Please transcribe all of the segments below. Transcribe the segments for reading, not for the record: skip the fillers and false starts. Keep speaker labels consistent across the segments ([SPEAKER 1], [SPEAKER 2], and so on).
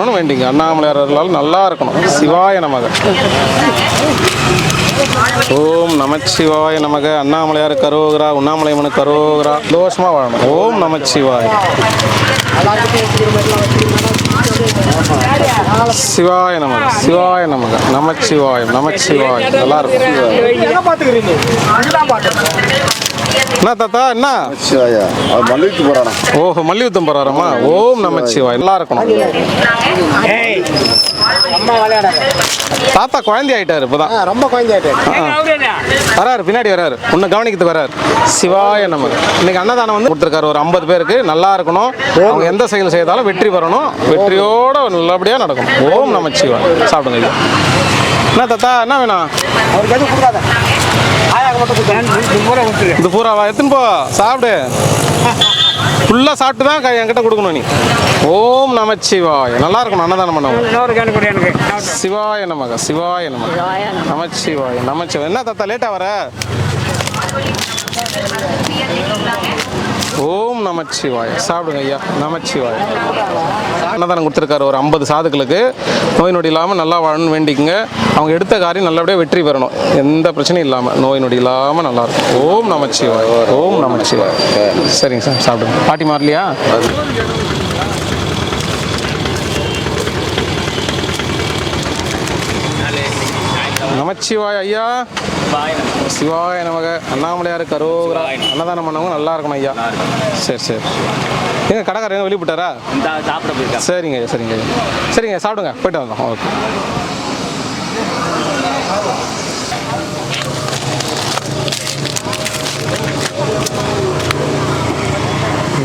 [SPEAKER 1] இருக்கணும்னு வேண்டிங்க. அண்ணாமலையார் அருளால் நல்லா இருக்கணும். சிவாய நமக. ஓம் நமச்சிவாய நமக. அண்ணாமலையார் கரோகரா, உண்ணாமலையம்மனு கரோகரா. தோஷமாக வாழணும். ஓம் நமச்சிவாய. சிவாய நமக. சிவாய நமக. நமச்சிவாயம் நமச்சிவாயம். நல்லா இருக்கும். என்ன தாத்தா என்ன
[SPEAKER 2] மல்யுத்தம் போறானா?
[SPEAKER 1] ஓஹோ மல்யுத்தம் போறாராமா. ஓம் நமச்சிவாய். நல்லா இருக்கணும். தாத்தா குழந்தை ஆயிட்டாரு இப்பதான்.
[SPEAKER 2] ரொம்ப குழந்தை ஆயிட்டாரு.
[SPEAKER 1] வராரு பின்னாடி வராரு. ஒன்னு கவனிக்கிறதுக்கு வராரு. சிவாய நமக. இன்னைக்கு அன்னதானம் வந்து கொடுத்துருக்காரு ஒரு 50 பேருக்கு. நல்லா இருக்கணும். அவங்க எந்த செயல் செய்தாலும் வெற்றி பெறணும். வெற்றியோட நல்லபடியா நடக்கும். ஓம் நமச்சிவாய். சாப்பிடுங்க. என்ன தாத்தா என்ன வேணும்? இது பூராவா? எத்தனை போ சாப்பிடு. ஃபுல்லாக சாப்பிட்டு தான் என்கிட்ட கொடுக்கணும் நீ. ஓம் நமச்சிவாய. நல்லா இருக்கணும் அன்னதானம் பண்ணவங்க. சிவாய நமக. சிவாய நமக. நமச்சிவாய நமச்சிவாய. என்ன தாத்தா லேட்டாக வர? ஓம் நமச்சிவாய. சாப்பிடுங்க ஐயா. நமச்சிவாய. அன்னதானம் கொடுத்துருக்காரு ஒரு 50 சாதுக்களுக்கு. நோய் நொடி இல்லாமல் நல்லா வாழணும்னு வேண்டிக்குங்க. அவங்க எடுத்த காரியம் நல்லபடியாக வெற்றி பெறணும். எந்த பிரச்சனையும் இல்லாமல் நோய் நொடி இல்லாமல் நல்லா இருக்கும். ஓம் நமச்சிவாய. ஓம் நமச்சிவாய. சரிங்க சார் சாப்பிடுங்க. பாட்டி மாறலையா? நமச்சிவாய ஐயா. சிவாய நமக. அண்ணாமலையார் கரோகரா. அன்னதானம் பண்ணவங்க நல்லா இருக்கணும் ஐயா. சரி சரி. எங்க கடைக்காரர் எங்க வெளியே போட்டாரா? சரிங்க சரிங்க சரிங்க சாப்பிடுங்க. போயிட்டு வந்தோம். ஓகே.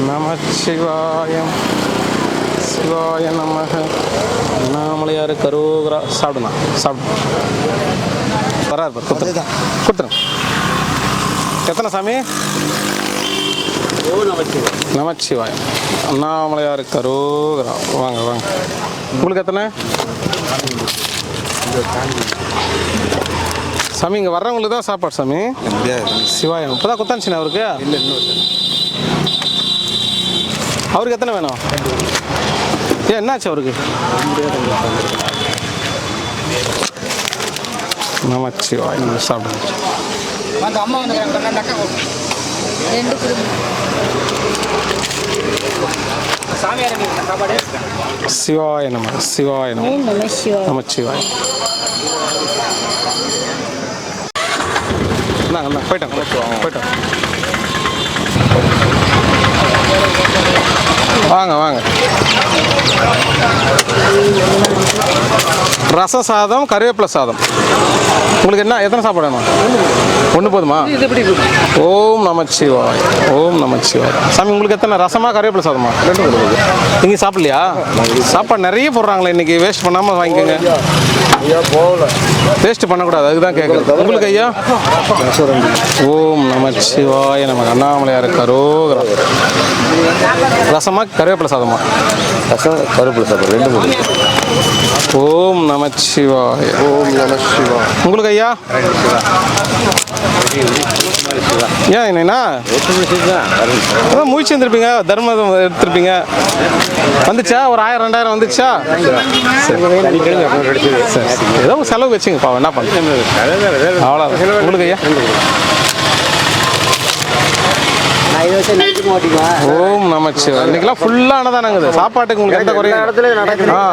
[SPEAKER 1] நமச்சிவாயம். சிவாய நமக. அண்ணாமலையார் கரோகரா. சாப்பிடுண்ணா சாப்பிடு. வராரு கொடுத்துருங்க. எத்தனை சாமி? நமச்சிவாய். அண்ணாமலையார் கரோகரா. வாங்க வாங்க. உங்களுக்கு எத்தனை சாமி? இங்கே வர்றவங்களுக்கு தான் சாப்பாடு சாமி. சிவாயம். இப்போதான் குத்தாச்சுண்ணா அவருக்கு. அவருக்கு எத்தனை வேணும்? ஏன் என்னாச்சு அவருக்கு? நமச்சிவாய். சாப்பிடுங்க. சிவாய நம. சிவாய நம. நமச்சிவாய். போயிட்டோம் போயிட்டோம். வாங்க வாங்க. ரச சாதம், கருவேப்பிலை சாதம். உங்களுக்கு என்ன எத்தனை சாப்பாடு வேணும்? ஒன்று போதுமா? ஓம் நமச்சிவாய். ஓம் நமச்சிவாய். சாமி உங்களுக்கு எத்தனை ரசமா கருவேப்பிலை சாதமா? நீங்கள் சாப்பிடலையா? சாப்பாடு நிறைய போடுறாங்களே இன்னைக்கு. வேஸ்ட் பண்ணாமல் வாங்கிக்கோங்க. வேஸ்ட் பண்ணக்கூடாது. அதுதான் கேட்குறது. உங்களுக்கு ஐயா? ஓம் நமச்சிவாய நம. அண்ணாமலையார் கரோகரா. ரசமா கருவேப்பிலை சாதமா?
[SPEAKER 2] ரசம் கருவேப்பிலை சாதம் ரெண்டு மூணு.
[SPEAKER 1] ஓம் நமச்சிவாய.
[SPEAKER 2] ஓம் நமச்சிவாய.
[SPEAKER 1] உங்களுக்கு ஐயா? ஏன் என்னண்ணா அதான் முயற்சி வந்துருப்பீங்க. தர்மம் எடுத்துருப்பீங்க. வந்துச்சா? ஒரு 1000 2000 வந்துச்சா? ஏதோ செலவு வச்சுங்க பாவம். என்ன பண்ண அவ்வளோ. உங்களுக்கு ஐயா? ஓம் நமச்சிவாய. இன்னைக்கெல்லாம் ஃபுல்லாக அன்னதானங்குது. சாப்பாட்டுக்கு உங்களுக்கு எந்த குறையும்?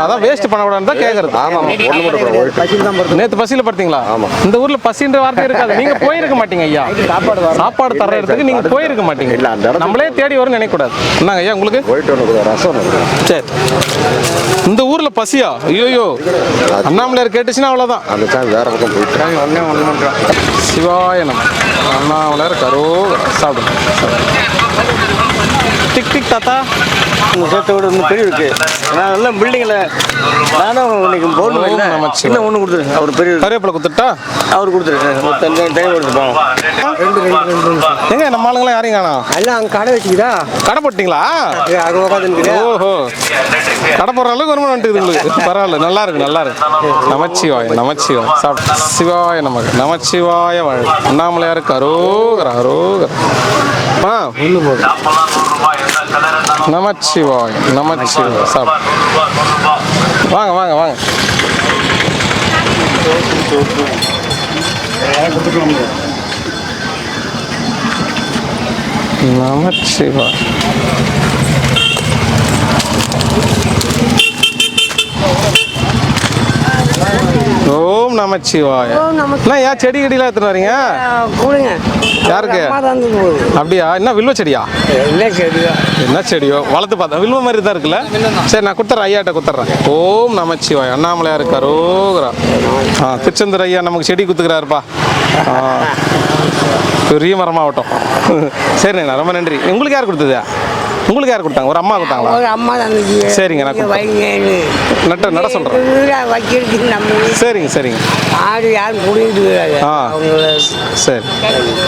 [SPEAKER 1] அதான் வேஸ்ட் பண்ணக்கூடாதுன்னு தான் கேட்கறது. நேற்று பசியில் படுத்தீங்களா? இந்த ஊர்ல பசின்ற வார்த்தை இருக்காது. நீங்க போயிருக்க மாட்டீங்க ஐயா. சாப்பாடு தர இடத்துக்கு நீங்க போயிருக்க மாட்டீங்க. நம்மளே தேடி வரும்னு நினைக்கக்கூடாது. என்னங்க ஐயா உங்களுக்கு? சரி. இந்த ஊர்ல பசியா? ஐயோ அண்ணாமலையார் கேட்டுச்சுன்னா அவ்வளோதான்.
[SPEAKER 2] வேற பக்கம் போயிட்டு.
[SPEAKER 1] சிவாய நம. அண்ணாமலையார் கரோகரா. சாப்பிடுங்க. டிக் டிக் தாத்தா.
[SPEAKER 2] உங்கள் சேர்த்த விட இன்னும் பெரிய இருக்கு. நான் எல்லாம் பில்டிங்கில் நானும் இன்னைக்கு போடணும். இன்னும் ஒன்று கொடுத்துரு. அவர் பெரிய
[SPEAKER 1] கருவேப்பிலை கொடுத்துட்டா
[SPEAKER 2] அவர் கொடுத்துரு. டைம் கொடுத்துருப்பாங்க.
[SPEAKER 1] எங்க நம்ம ஆளுங்களாம் யாரையும் காணோம்.
[SPEAKER 2] எல்லாம் அங்கே கடை வச்சுக்கிதா?
[SPEAKER 1] கடை போட்டிங்களா?
[SPEAKER 2] அது உட்காந்துருக்கு.
[SPEAKER 1] ஓஹோ. கடை போடுற அளவுக்கு வருமானம் வந்துட்டு உங்களுக்கு. பரவாயில்ல. நல்லா இருக்கு நல்லா இருக்கு. நமச்சிவாய. நமச்சிவாய. சாப்பிட்டு. சிவாய நமக்கு. நமச்சிவாய வாழ். அண்ணாமலையார் கரோகரா. கரோகரா. ஒன்று போதும். நமச்சிவாய. நமச்சிவாய. சாப்பிட்டு. வாங்க வாங்க வாங்க. நமச்சிவாய். ஓம் நமச்சிவாய். ஏன் செடி கடிலாம் எடுத்துட்டு வரீங்க? யாருக்கு? அப்படியா? என்ன வில்வ செடியா? என்ன செடியோ வளர்த்து பார்த்தா வில்வ மாதிரி தான் இருக்குல்ல. சரி, நான் கொடுத்துட்றேன், ஐயாட்ட கொடுத்துட்றேன். ஓம் நமச்சிவாய். அண்ணாமலையார் கரோகரா. திருச்செந்தூர் ஐயா நமக்கு செடி குத்துக்கிறாருப்பா. பெரிய மரமாகட்டும். சரிண்ணா, ரொம்ப நன்றி. உங்களுக்கு யார் கொடுத்தது? உங்களுக்கு யார் கொடுத்தாங்க? ஒரு அம்மா கொடுத்தாங்களா?
[SPEAKER 3] ஒரு அம்மா தான்.
[SPEAKER 1] சரிங்க, நான் நட சொல்கிறேன். சரிங்க சரிங்க.
[SPEAKER 3] ஆடு யாரும் குடிக்கிட்டு
[SPEAKER 1] சரி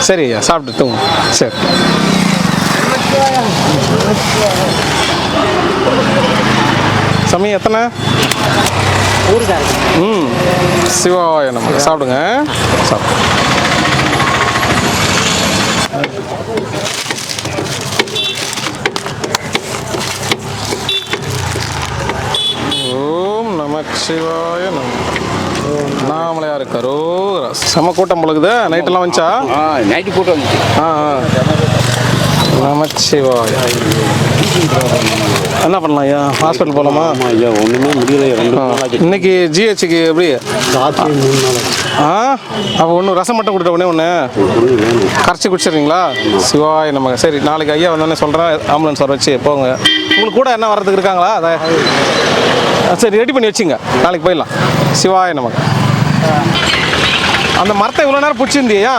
[SPEAKER 1] சரி ஐயா, சாப்பிட்டு தூங்க. சரி. சமயம் எத்தனை? சிவாய நம்ம சாப்பிடுங்க. சாப்பிடு. ஓம் நமச்சிவாய நம. அண்ணாமலையார் கரோகரா. செம கூட்டம் பொழுது. நைட்டெல்லாம் வந்துச்சா?
[SPEAKER 2] நைட்டு கூட்டம் வந்துச்சு.
[SPEAKER 1] நமச்சிவாய. என்ன பண்ணலாம் ஐயா? ஹாஸ்பிட்டல் போகலாமா?
[SPEAKER 2] ஐயா ஒன்றுமே முடியல.
[SPEAKER 1] இன்னைக்கு ஜிஹெச்சுக்கு எப்படி? அப்போ ஒன்று ரசம் மட்டும் கொடுத்த உடனே ஒன்று கரைச்சி குடிச்சிடுறீங்களா? சிவாய நமக்கு. சரி, நாளைக்கு ஐயா வந்தோடனே சொல்கிறேன், ஆம்புலன்ஸ் வர வச்சு போங்க. உங்களுக்கு கூட என்ன வர்றதுக்கு இருக்காங்களா? அதை சரி ரெடி பண்ணி வச்சுங்க, நாளைக்கு போயிடலாம். சிவாய நமக்கு. அந்த மரத்தை இவ்வளோ நேரம் பிடிச்சிருந்தியா?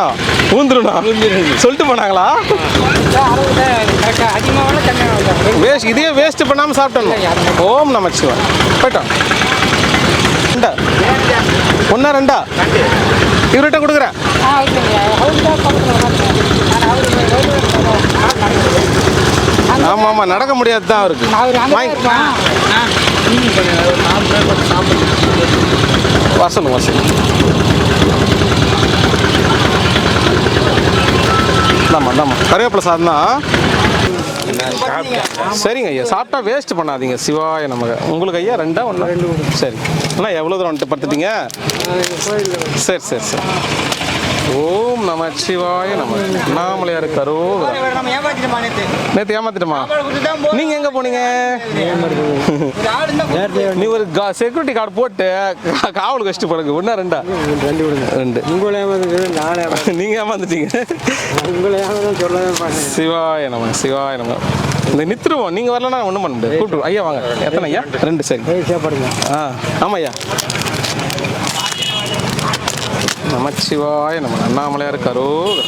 [SPEAKER 1] ஊந்துருண்ணா சொல்லிட்டு போனாங்களா? வேஸ்ட், இதே வேஸ்ட் பண்ணாமல் சாப்பிட்டோம். ஓம் நமச்சிவாய். போயிட்டோம். ரெண்டா? ஒன்றா ரெண்டா? இவர்கிட்ட கொடுக்குறேன். ஆமாம் ஆமாம், நடக்க முடியாது தான் அவருக்கு. வசலும் வசலும். ஆமாம், கருவேப்பிலை சாதம் தான். சரிங்க ஐயா, சாப்பிட்டா வேஸ்ட் பண்ணாதீங்க. சிவாய நமக்கு. உங்களுக்கு ஐயா ரெண்டா ஒன்றா? சரி அண்ணா, எவ்வளோ தூரம் வந்துட்டு படுத்துட்டீங்க? சரி சரி சரி. ஓம் நமச்சிவாய நம. அண்ணாமலையார் கரோகரா. நேற்று ஏமாத்திட்டமா? நீங்க எங்க போனீங்க? நீ ஒரு செக்யூரிட்டி கார்டு போட்டு காவலுக்கு வச்சுட்டு போடுங்க. ஒன்றா ரெண்டா? ரெண்டு. நீங்க ஏமாந்துட்டீங்க. சிவாய நம சிவாய நம. இந்த நித்துருவோம். நீங்க வரலன்னா ஒன்றும் பண்ண முடியாது. கூப்பிட்டு ஐயா வாங்க. எத்தனை ஐயா? ரெண்டு. சரி. ஆமாம் ஐயா. நமச்சிவாய நம்ம. அண்ணாமலையார் கரோகரா.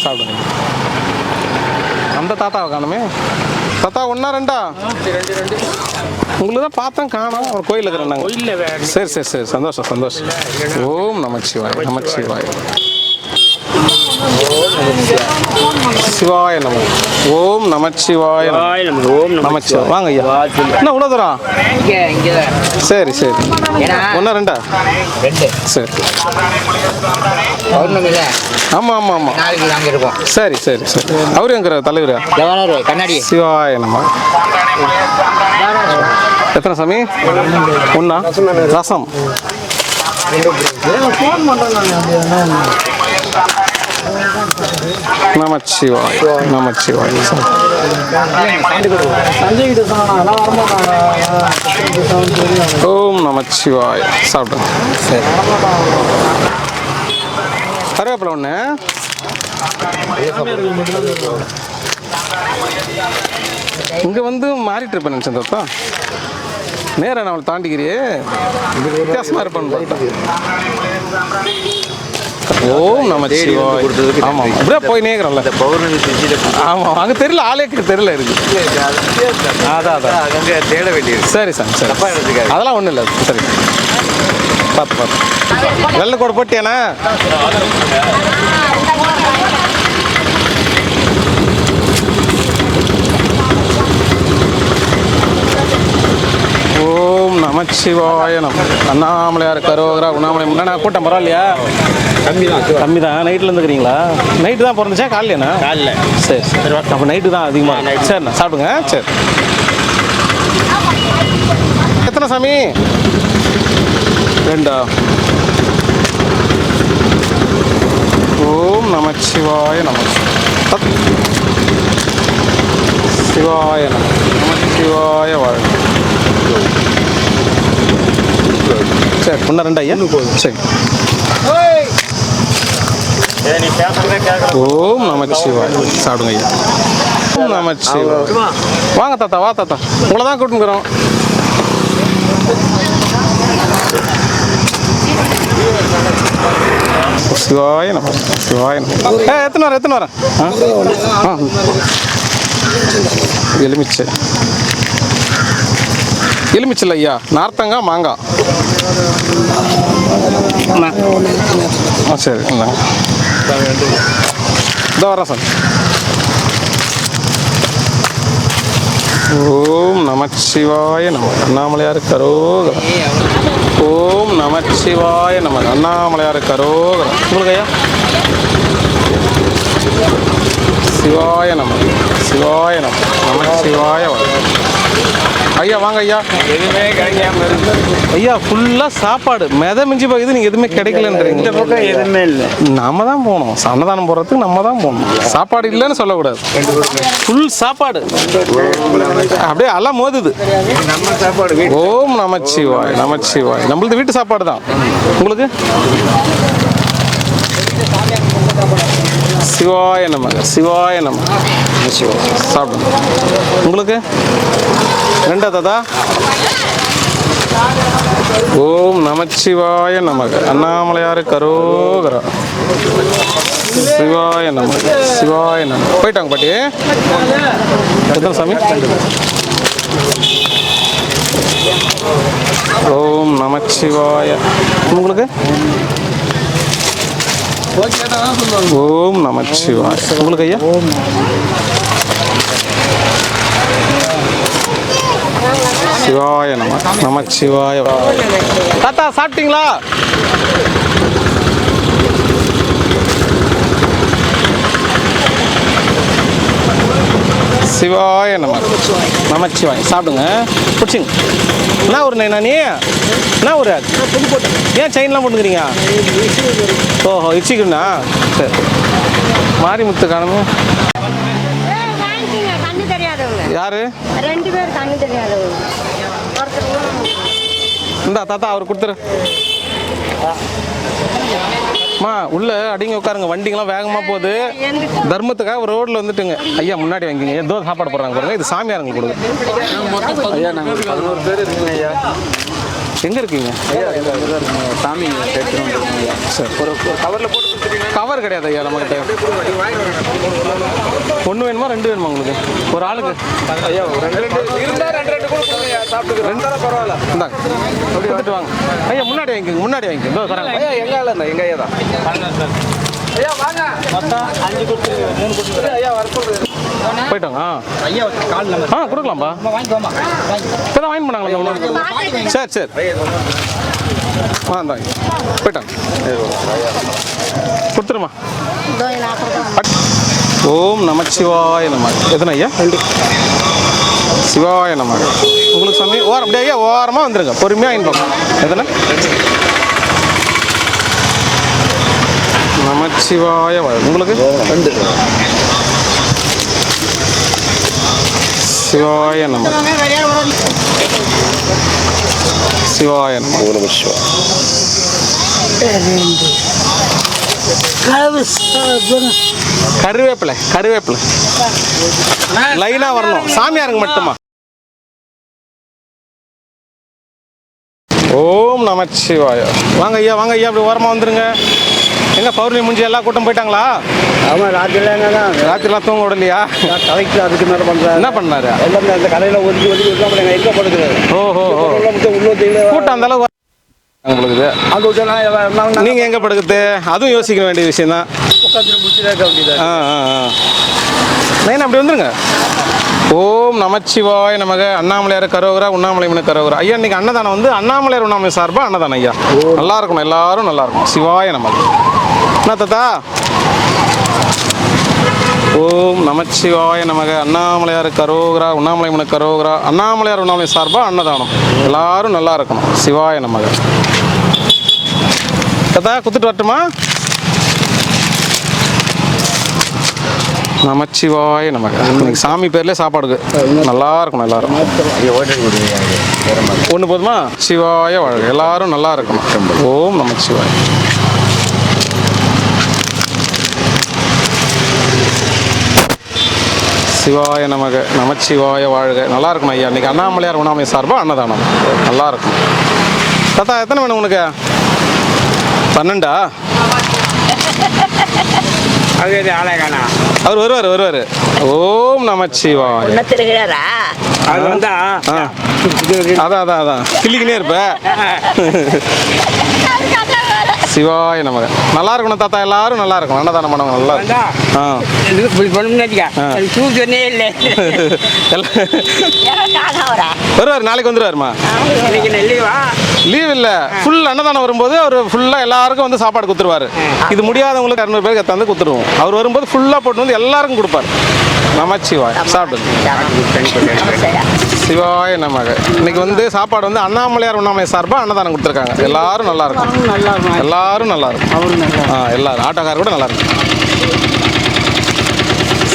[SPEAKER 1] சாப்பிடுங்க. அந்த தாத்தாவை காணுமே. தாத்தா ஒன்றா ரெண்டா? உங்களுக்கு தான் பார்த்தேன், காணோம். ஒரு கோயில் இருக்கிறேன். சரி சரி சரி, சந்தோஷம் சந்தோஷம். ஓம் நமச்சிவாய். நமச்சிவாய். சிவாய நம. ஓம் நமச்சிவாய. ஓம் நமச்சிவாய். வாங்க ஐயா. என்ன இவ்வளோ தூரம்? சரி சரி. ஒன்றா ரெண்டா? சரி. ஆமாம் ஆமாம் ஆமாம். சரி சரி சரி. அவரு எங்கிற தலைவர்?
[SPEAKER 3] கண்ணாடி.
[SPEAKER 1] சிவாய நம. எத்தனை சாமி? ஒன்றா? ரசம். நமச்சிவாய். நமச்சிவாய். ஓம் நமச்சிவாய். சாப்பிடுங்க. சரி. கருவேப்பிலை ஒன்று. இங்கே வந்து மாறிட்டு இருப்பேன் நினச்சேன் தாத்தா. நேராக நான் அவளை தாண்டிக்கிறியே, வித்தியாசமாக இருப்பேன். ஓம் நமச்சிவாய். ஆமாம், அப்படியே போய் நேக்கிறோம்ல. ஆமாம், அங்கே தெரியல, ஆளே தெரியல இருக்கு. அதான்
[SPEAKER 2] அங்கே தேட வேண்டியது.
[SPEAKER 1] சரி சார், சரி. அதெல்லாம் ஒன்றும் இல்லை. சரி, பார்த்து பார்த்து. வெள்ளை கூட போட்டியாண்ணா? ஓம் நமச்சிவாய நம. அண்ணாமலையார் கரோகரா. உண்ணாமலை முன்னா கூட்டம் பரவாயில்லையா? கம்மி தான். நைட்டில் இருந்துக்கிறீங்களா? நைட்டு தான் பிறந்துச்சா காலையிலண்ணா?
[SPEAKER 2] காலைல.
[SPEAKER 1] சரி சரி. அப்போ நைட்டு தான் அதிகமாக. சரிண்ணா, சாப்பிடுங்க. சரி. எத்தனை சாமி? 2 ஓம் நமச்சிவாய நம சிவாய நம நமச்சிவாய வாழ்க. சரி இன்னும் 2 ஐயா சரி. ஓம் நமச்சிவாய சாப்பிடுங்க ஐயா. ஓம் நமச்சிவாய. வாங்க தாத்தா, வா தாத்தா, உங்களை தான் கூப்பிட்டுக்கிறோம். சிவாய நம சிவாய நம. எத்தனை வரேன் எலுமிச்சை ஐயா, நார்த்தங்காய், மாங்காய். சரி இதோ வரேன் சார். ஓம் நமச்சிவாய நம அண்ணாமலையார் கரோகரா. ஓம் நமச்சிவாய நம அண்ணாமலையார் கரோகரா. உங்களுக்கு ஐயா சிவாய நம சிவாய நம நமச்சிவாய ஐயா. வாங்க ஐயா.
[SPEAKER 2] எதுவுமே கிடைக்காம இருக்கு
[SPEAKER 1] ஐயா. ஃபுல்லாக சாப்பாடு மிஞ்சி போகுது, நீங்கள் எதுவுமே கிடைக்கலன்றீங்க.
[SPEAKER 2] இந்த பக்கம் எதுவுமே இல்லை.
[SPEAKER 1] நம்ம தான் போகணும், அன்னதானம் போடுறதுக்கு நம்ம தான் போகணும். சாப்பாடு இல்லைன்னு சொல்லக்கூடாது. ஃபுல் சாப்பாடு அப்படியே எல்லாம் மோதுது.
[SPEAKER 2] நம்ம சாப்பாடு
[SPEAKER 1] ஓம் நமச்சிவாய் நமச்சிவாய். நம்மளது வீட்டு சாப்பாடு தான். உங்களுக்கு சிவாய நமக சிவாய நம சாப்பிடுங்க. உங்களுக்கு 2 தாத்தா. ஓம் நமச்சிவாய நமக அண்ணாமலையார் கரோகரா. சிவாய நம சிவாய நம. போயிட்டாங்க பாட்டி. எத்தனை சாமி? ஓம் நமச்சிவாய. உங்களுக்கு ஓம் நமச்சிவாய. உங்களுக்கு ஐயா சிவாய நம நமச்சிவாய. தாத்தா சாப்பிட்டீங்களா? சிவாய நம நமச்சிவாய. சாப்பிடுங்க, பிடிச்சிங்க. என்ன ஒரு நானே என்ன ஒரு ஏன் செயின்லாம் போட்டுக்கிறீங்க? ஓஹோ இச்சிக்கண்ணா. சரி மாரிமுத்து காணுமே. யாரு?
[SPEAKER 4] 2 பேர் கண்ணு தெரியாதவங்க.
[SPEAKER 1] இந்தா தாத்தா அவர் கொடுத்துரு. அம்மா உள்ள அடிங்க உட்காருங்க, வண்டிங்கெல்லாம் வேகமாக போகுது. தர்மத்துக்காக ஒரு ரோட்டில் வந்துட்டுங்க. ஐயா முன்னாடி வாங்கிங்க, ஏதோ சாப்பாடு போடுறாங்க பாருங்க. இது சாமியாருங்க கொடுங்க.
[SPEAKER 2] ஐயா நாங்கள் 11 பேர் இருக்குங்க ஐயா.
[SPEAKER 1] எங்கே இருக்கீங்க?
[SPEAKER 2] ஐயா சாமி
[SPEAKER 1] சரி
[SPEAKER 2] ஒரு கவரில் போட்டு கொடுத்துருக்கீங்க.
[SPEAKER 1] கவர் கிடையாது ஐயா நம்மகிட்ட. 1 வேணுமா 2 வேணுமா உங்களுக்கு? ஒரு ஆளுக்கு
[SPEAKER 2] ஐயா 2 இருந்தால் 2 கூட கொடுங்க. சாப்பிட்டு 2 பரவாயில்ல.
[SPEAKER 1] இந்தாங்க கொடுத்துட்டு வாங்க ஐயா. முன்னாடி வாங்கிக்கோங்க, முன்னாடி வாங்கிக்கோங்க. இதோ தராங்க
[SPEAKER 2] ஐயா எங்க ஆள் இருந்தா எங்க ஐயா தான். ஐயா வாங்க. மொத்தம் 5 கொடுத்துருங்க, 3 கொடுத்துருங்க. ஐயா வர சொல்லுங்க.
[SPEAKER 1] போயிட்டாங்க.
[SPEAKER 2] ஐயா கால் நம்பர்
[SPEAKER 1] கொடுக்கலாம்ப்பா.
[SPEAKER 2] வாங்கிக்கோமா
[SPEAKER 1] இப்போதான் வாங்கி பண்ணாங்களா உணவு? சரி சரி இந்தாங்க போயிட்டாங்க. கொடுத்துருமா. ஓம் நமச்சிவாய நம. எத்தனை ஐயா? 2. சிவாய நம. உங்களுக்கு சாமி ஓரம் அப்படியே ஐயா ஓரமாக வந்துருங்க, பொறுமையாக இன்பம். எத்தனை? நமச்சிவாய உங்களுக்கு
[SPEAKER 2] 2.
[SPEAKER 1] சிவாய நம சிவாய நம. கருவேப்பிலை கருவேப்பிலை லைனா வரணும். சாமியாருங்க மட்டுமா? ஓம் நமச்சிவாய. வாங்க ஐயா வாங்க ஐயா, அப்படி ஓரமாக வந்துருங்க. எங்க பௌர்ணமி முடிஞ்சு எல்லா கூட்டம் போயிட்டாங்களா?
[SPEAKER 2] ஆமாம்
[SPEAKER 1] ராத்திரிலாம் தூங்க விடலையா?
[SPEAKER 2] கலைக்கு அதுக்கு மேலே பண்ணுறாரு.
[SPEAKER 1] என்ன பண்ணாரு?
[SPEAKER 2] எல்லாமே அந்த கடையில் ஒதுக்கி விடலாம். எங்கே படுக்கிறாரு?
[SPEAKER 1] ஓஹோ கூட்டம் அந்த அளவுக்கு உங்களுக்கு. நீங்க எங்க படுக்குது? அதுவும் யோசிக்க வேண்டிய விஷயம் தான். நைன் அப்படி வந்துருங்க. ஓம் நமச்சிவாய நமக அண்ணாமலையார் கரோகரா உண்ணாமலை கரோகரா. ஐயா இன்னைக்கு அன்னதானம் வந்து அண்ணாமலையார் உண்ணாமலை சார்பா அன்னதானம். ஐயா நல்லா இருக்கணும், எல்லாரும் நல்லா இருக்கும். சிவாய நமக. என்ன தாத்தா ஓம் நமச்சிவாய நமக. அண்ணாமலையார் கரோகரா, உண்ணாமலை முனக்கு கரோகரா. அண்ணாமலையார் உண்ணாமலை சார்பாக அன்னதானம். எல்லாரும் நல்லா இருக்கணும். சிவாய நமக. கதா குத்துட்டு வரட்டுமா? நமச்சிவாய நமக. இன்னைக்கு சாமி பேர்லேயே சாப்பாடுக்கு நல்லா இருக்கணும் எல்லாரும். ஒன்று போதுமா? சிவாய வாழ்க. எல்லாரும் நல்லா இருக்கணும். ஓம் நமச்சிவாய. சிவாய நமக. நமச்சிவாய வாழ்க. நல்லா இருக்கணும் ஐயா. இன்னைக்கு அண்ணாமலையார் உண்ணாமலை சார்பாக அன்னதானம். நல்லா இருக்கும். தாத்தா எத்தனை வேணும் உனக்கு? 12ஆ?
[SPEAKER 3] அது ஆளே காணா.
[SPEAKER 1] அவர் வருவார். ஓம் நமச்சிவாய.
[SPEAKER 3] திருகிறாரா? அது வந்தா
[SPEAKER 1] அதான் கிள்ளிக்கினே இருப்ப. சிவாய நமக. நல்லா இருக்கணும் தாத்தா. எல்லாரும் நல்லா இருக்கணும். அன்னதானம் பண்ணவங்க நல்லா வருவார். நாளைக்கு வந்துருவாருமா? லீவ் இல்ல, ஃபுல் அன்னதானம் வரும்போது அவர் ஃபுல்லா எல்லாருக்கும் வந்து சாப்பாடு கொடுத்துருவாரு. இது முடியாதவங்களுக்கு 200 பேருக்கு தந்து கொடுத்துருவோம். அவர் வரும்போது ஃபுல்லா போட்டு வந்து எல்லாருக்கும் கொடுப்பாரு. நமச்சிவாய். சாப்பிடுங்க. சிவாய நமக. இன்னைக்கு வந்து சாப்பாடு வந்து அண்ணாமலையார் உண்ணாமலை சார்பாக அன்னதானம் கொடுத்துருக்காங்க. எல்லாரும் நல்லா இருக்கும். எல்லாரும் நல்லா இருக்கும். எல்லாரும் ஆட்டோக்காரர் கூட நல்லா இருக்கும்.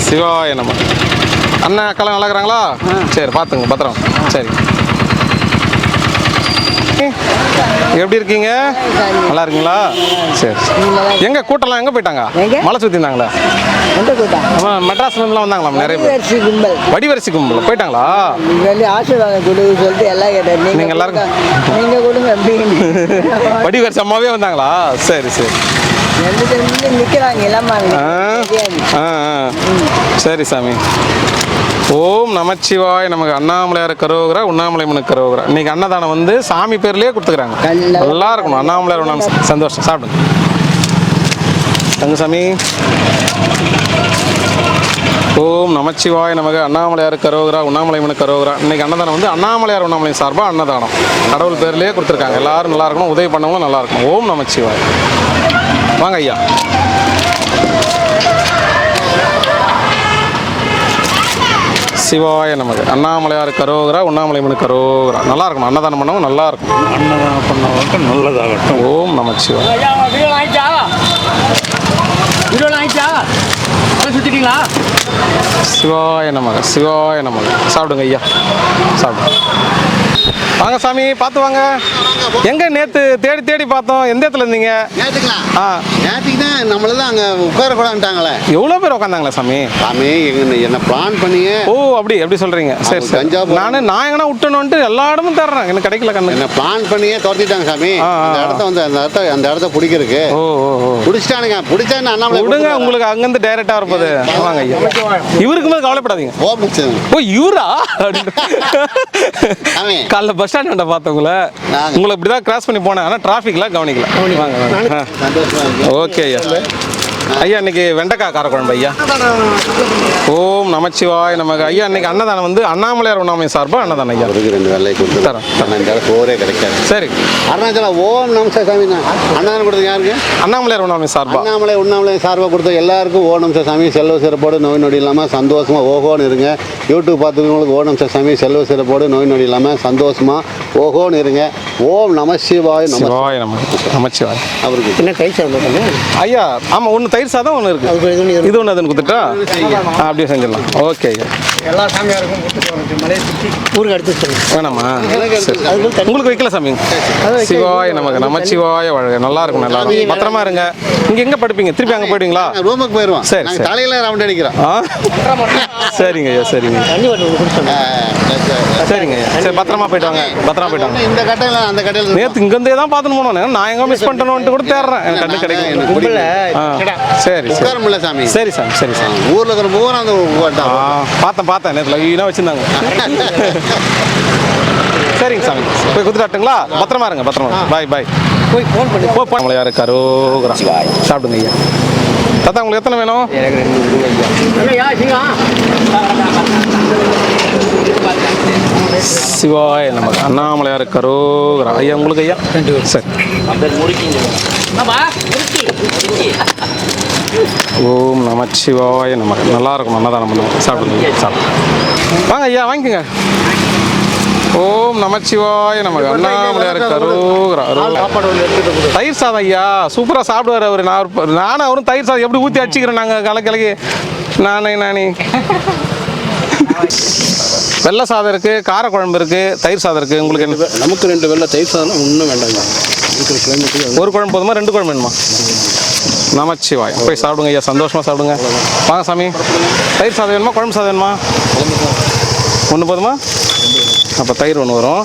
[SPEAKER 1] சிவாய நமக. அண்ணன் அக்கெல்லாம் நல்லா இருக்கிறாங்களா? சரி, பார்த்துங்க பத்திரம். சரி, எப்படி இருக்கீங்க? நல்லா இருக்கீங்களா? சரி. எங்க கூட்டம்லாம் எங்க போயிட்டாங்க? மலை சுத்தி இருந்தாங்களா? மெட்ராஸ்ல இருந்துலாம் வந்தாங்களா? நிறைய பேர். வடிவரிசி கும்பல் போயிட்டாங்களா? நீங்க எல்லாருக்கும் வடிவரிசி அம்மாவே வந்தாங்களா? சரி. சரி சாமி. ஓம் நமச்சிவாய நமக்கு. அண்ணாமலையார் கரோகரா, உண்ணாமலை முனக்கு கரோகரா. இன்னைக்கு அன்னதானம் வந்து சாமி பேர்லயே கொடுத்துக்கிறாங்க. நல்லா இருக்கணும். அண்ணாமலையார் உண்ணாமலை. சந்தோஷம். சாப்பிடுங்க தங்கசாமி. ஓம் நமச்சிவாய நமக. அண்ணாமலையார் கரோகரா, உண்ணாமலை முனக்கு கரோகரா. இன்னைக்கு அன்னதானம் வந்து அண்ணாமலையார் உண்ணாமலை சார்பாக அன்னதானம். கடவுள் பேர்லயே கொடுத்துருக்காங்க. எல்லாரும் நல்லா இருக்கணும். உதவி பண்ணவங்களும் நல்லா இருக்கணும். ஓம் நமச்சிவாய. வாங்க ஐயா. சிவாய நமக்கு. அண்ணாமலையார் கரோகரா, உண்ணாமலை முனக்கு கரோகரா. நல்லா இருக்கணும். அன்னதானம் பண்ணவும் நல்லா இருக்கும்.
[SPEAKER 2] அன்னதானம் பண்ணவங்களுக்கு நல்லதாகட்டும்.
[SPEAKER 1] ஓம் நமச்சிவாய. சிவாய நமக. சிவாய நமக. சாப்பிடுங்க ஐயா. சாப்பிடுங்க. வாங்க சாமி, பார்த்து வாங்க. எங்க நேத்து தேடி தேடி பார்த்தோம். எந்த இடத்துல இருந்தீங்க?
[SPEAKER 5] நேற்றுக்கு தான் நம்மள தான் அங்கே உட்கார கூடாதுட்டாங்களே.
[SPEAKER 1] எவ்வளோ பேர் உட்காந்தாங்களா சாமி?
[SPEAKER 5] சாமி என்ன பிளான் பண்ணியே.
[SPEAKER 1] ஓ, எப்படி சொல்றீங்க? சரி நான் எங்கன்னா விட்டணுன்ட்டு எல்லா இடமும் தேடுறேன். எனக்கு கிடைக்கல கண்ணு.
[SPEAKER 5] என்ன பிளான் பண்ணியே துரத்திட்டாங்க சாமி. அந்த இடத்த பிடிக்கிறதுக்கு. பிடிச்சிட்டானுங்க. பிடிச்சா அண்ணாமலை
[SPEAKER 1] விடுங்க. உங்களுக்கு அங்கேருந்து டைரக்டா இருப்பது. வாங்க ஐயா. இவருக்கு மேலே கவலைப்படாதீங்க. ஓ, இவரா? காலைல பஸ் ஸ்டாண்ட் பார்த்தவங்கள உங்களை இப்படிதான் கிராஸ் பண்ணி போனேன். ஆனால் டிராஃபிக்ல கவனிக்கல. வாங்க. ஓகே ஐயா. ஐயா இன்னைக்கு வெண்டைக்காய் காரக்குழம்பு ஐயா. ஓம் நமச்சிவாய நமக. ஐயா இன்னைக்கு அன்னதானம் வந்து அண்ணாமலையார் உண்ணாமலை சார்பாக அன்னதானம் ஐயா.
[SPEAKER 5] 2 வேலை கொடுத்து தரேன். சோறே கிடைக்காது.
[SPEAKER 1] சரி.
[SPEAKER 5] அருணாச்சலம். ஓம் நமஸ்தே சாமி. அன்னதானம் கொடுத்தது யாருக்கு?
[SPEAKER 1] அண்ணாமலையார் உண்ணாமலை சார்பாக.
[SPEAKER 5] உண்ணாமலை சார்பாக கொடுத்த எல்லாருக்கும் ஓ நமஸ்தே சாமி. செல்வ சிறப்போடு நோய் நொடி இல்லாமல் சந்தோஷமா ஓஹோன்னு இருங்க. யூடியூப் பார்த்துக்கிறவங்களுக்கு ஓ நமஸ்தே சாமி. செல்வ சிறப்போடு நோய் நொடி இல்லாமல் சந்தோஷமா ஓஹோன்னு இருங்க. ஓம் நமசிவாய
[SPEAKER 1] சிவாய நமச்சிவாய.
[SPEAKER 5] அவருக்கு
[SPEAKER 3] என்ன கை சாப்பிடுங்க
[SPEAKER 1] ஐயா? ஆமாம், ஒன்று தயிர் சாதம், ஒன்று இருக்கு. இது ஒன்று அதுன்னு கொடுத்துட்டா அப்படியே செஞ்சிடலாம். ஓகே ஐயா.
[SPEAKER 3] எல்லா சாமியாருக்கும் ஊருக்கு அடுத்து சொல்லுங்க.
[SPEAKER 1] வேணாமா? உங்களுக்கு வைக்கல சாமி. சிவாய நமக்கு. நமச்சிவாய வாழ்க. நல்லா இருக்கும். நல்லா இருக்கும். பத்திரமா இருங்க. இங்க எங்க படிப்பீங்க? திருப்பி அங்கே போயிடுவீங்களா?
[SPEAKER 5] ரூமுக்கு போயிடுவோம்.
[SPEAKER 1] சரி,
[SPEAKER 5] காலையில் ரவுண்ட் அடிக்கிறோம்.
[SPEAKER 1] சரிங்க ஐயா. சரிங்க சரிங்க ஐயா. சரி, பத்திரமா போயிட்டு வாங்க. பத்திரமா போயிட்டு வாங்க.
[SPEAKER 5] இந்த கட்டையில் அந்த கட்டையில்
[SPEAKER 1] நேற்று இங்கேருந்தே தான் பார்த்துன்னு போனோம். நான் எங்கே மிஸ் பண்ணிட்டேன்னு கூட தேடுறேன். எனக்கு கண்டு கிடைக்கும். சரி
[SPEAKER 5] உட்காரமில்ல சாமி.
[SPEAKER 1] சரி சாமி. சரி சாமி.
[SPEAKER 5] ஊரில் இருக்கிற பூரா அந்த
[SPEAKER 1] பார்த்தேன் நேற்று வீணாக வச்சுருந்தாங்க. சரிங்க சாமி. போய் கொடுத்துட்டாட்டுங்களா? பத்திரமா இருங்க. பத்திரமா. பாய்.
[SPEAKER 3] போய் ஃபோன் பண்ணி
[SPEAKER 1] நம்மளை யாரு கரோகரா. சாப்பிடுங்க ஐயா. தாத்தா உங்களுக்கு எத்தனை வேணும்? சிவாய நமக்கு. அண்ணாமலையார் கரோகரா. ஐயா உங்களுக்கு ஐயா. சரி. ஓம் நமச்சிவாய நமக. நல்லா இருக்கும், அன்னதானம் பண்ணுவோம். சாப்பிடுங்க, சாப்பிடுங்க. வாங்க ஐயா, வாங்கிக்கோங்க. ஓம் நமச்சிவாய நமக. அண்ணாமலையார் கரோகரா. தயிர் சாதம் ஐயா, சூப்பராக சாப்பிடுவார் அவர். நானும் அவரும் தயிர் சாதம் எப்படி ஊற்றி அடிச்சுக்கிறேன் நாங்கள் கலக்கலக்கி. நானே வெள்ளை சாதம் இருக்குது, காரக்குழம்பு இருக்குது, தயிர் சாதம் இருக்குது. உங்களுக்கு என்ன?
[SPEAKER 2] நமக்கு 2 வெள்ளை தயிர் சாதம் இன்னும் வேண்டாங்க.
[SPEAKER 1] ஒரு குழம்பு போதுமா, 2 குழம்பு வேணுமா? நமச்சிவாய். போய் சாப்பிடுங்க ஐயா, சந்தோஷமாக சாப்பிடுங்க. வாங்க சாமி. தயிர் சாதம் வேணுமா, குழம்பு சாதம் வேணுமா? ஒன்று போதுமா? அப்போ தயிர் 1 வரும்.